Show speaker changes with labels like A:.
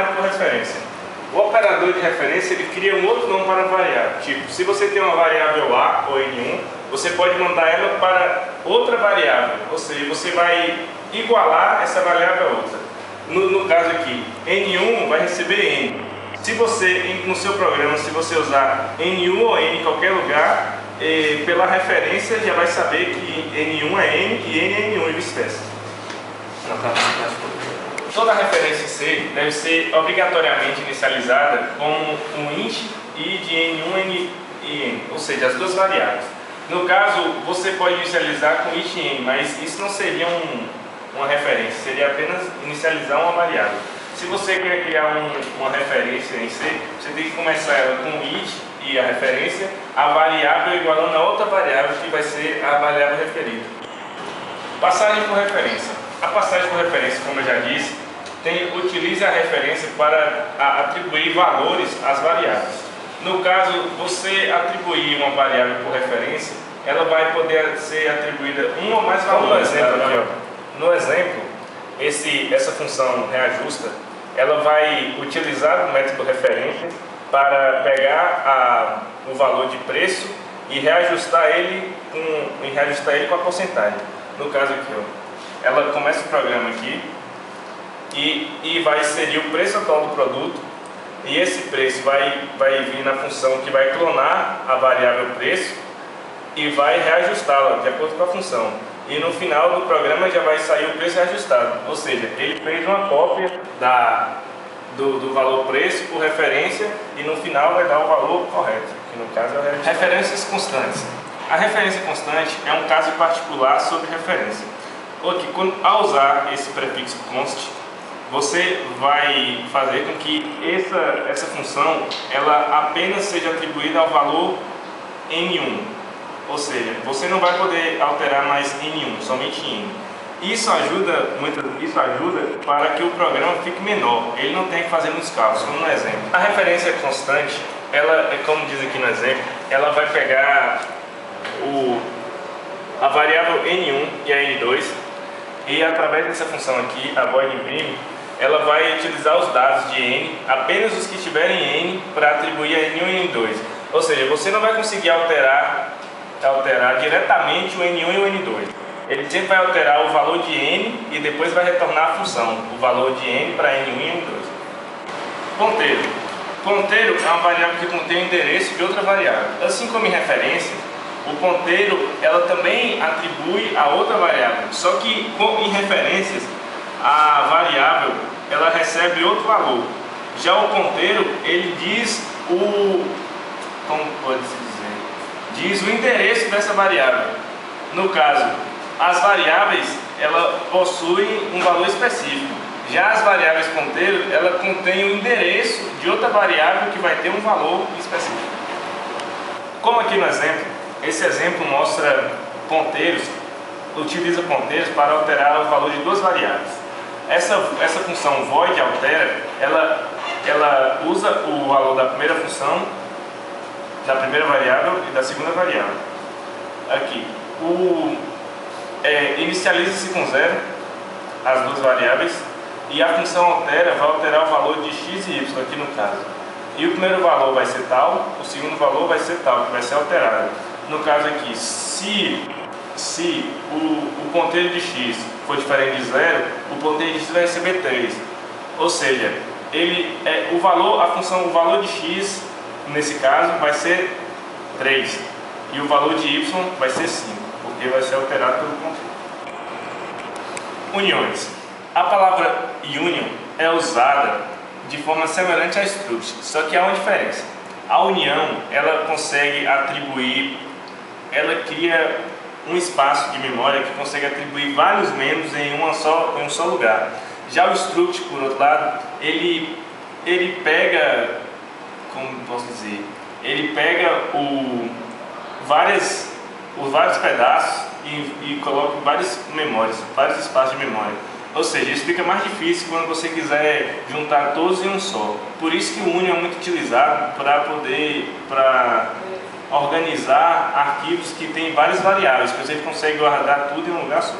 A: mais por referência. O operador de referência ele cria um outro nome para a variável. Tipo, se você tem uma variável A ou N1, você pode mandar ela para outra variável, ou seja, você vai igualar essa variável a outra. No caso aqui, N1 vai receber N. Se você, no seu programa, se você usar N1 ou N em qualquer lugar, pela referência já vai saber que N1 é N e N é N1 e vice-versa. Toda referência em C deve ser obrigatoriamente inicializada com um int i de N1 e N, ou seja, as duas variáveis. No caso, você pode inicializar com int n, mas isso não seria uma referência, seria apenas inicializar uma variável. Se você quer criar uma referência em C, você tem que começar ela com int e a referência, a variável igualando a outra variável que vai ser a variável referida. Passagem por referência. A passagem por referência, como eu já disse, utiliza a referência para atribuir valores às variáveis. No caso, você atribuir uma variável por referência, ela vai poder ser atribuída um ou mais valores. No exemplo, essa função reajusta, ela vai utilizar o método referência para pegar o valor de preço e reajustar ele com a porcentagem. No caso aqui, ela começa o programa aqui e vai inserir o preço atual do produto, e esse preço vai vir na função que vai clonar a variável preço e vai reajustá-la de acordo com a função. E no final do programa já vai sair o preço reajustado, ou seja, ele fez uma cópia do valor preço por referência e no final vai dar o valor correto, que no caso é o reajustado. Referências constantes. A referência constante é um caso particular sobre referência. Ao usar esse prefixo const, você vai fazer com que essa função ela apenas seja atribuída ao valor N1. Ou seja, você não vai poder alterar mais N1, somente N. Isso ajuda para que o programa fique menor. Ele não tem que fazer muitos cálculos, como no exemplo. A referência constante, ela, como diz aqui no exemplo, ela vai pegar a variável N1 e a N2 e através dessa função aqui, a void imprime, ela vai utilizar os dados de N, apenas os que tiverem N, para atribuir a N1 e N2. Ou seja, você não vai conseguir alterar diretamente o N1 e o N2. Ele sempre vai alterar o valor de N e depois vai retornar a função, o valor de N para N1 e N2. Ponteiro. Ponteiro é uma variável que contém o endereço de outra variável. Assim como em referência, o ponteiro ela também atribui a outra variável. Só que em referências, a variável ela recebe outro valor. Já o ponteiro, ele diz como pode-se dizer? Diz o endereço dessa variável. No caso, as variáveis ela possuem um valor específico. Já as variáveis ponteiro, ela contém o endereço de outra variável que vai ter um valor específico. Como aqui no exemplo, esse exemplo mostra ponteiros, utiliza ponteiros para alterar o valor de duas variáveis. Essa função void altera, ela usa o valor da primeira função, da primeira variável e da segunda variável. Aqui, inicializa-se com 0 as duas variáveis e a função altera vai alterar o valor de x e y aqui no caso. E o primeiro valor vai ser tal, o segundo valor vai ser tal, que vai ser alterado. No caso aqui, se o ponteiro de x for diferente de 0, o ponteiro de x vai receber 3. Ou seja, o valor de x, nesse caso, vai ser 3. E o valor de y vai ser 5, porque vai ser alterado pelo ponteiro. Uniões. A palavra union é usada de forma semelhante a struct, só que há uma diferença. A união, ela consegue atribuir, ela cria um espaço de memória que consegue atribuir vários membros em um só lugar. Já o struct, por outro lado, ele pega, como posso dizer, ele pega vários pedaços e coloca várias memórias, vários espaços de memória. Ou seja, isso fica mais difícil quando você quiser juntar todos em um só. Por isso que o union é muito utilizado para organizar arquivos que tem várias variáveis, que você consegue guardar tudo em um lugar só.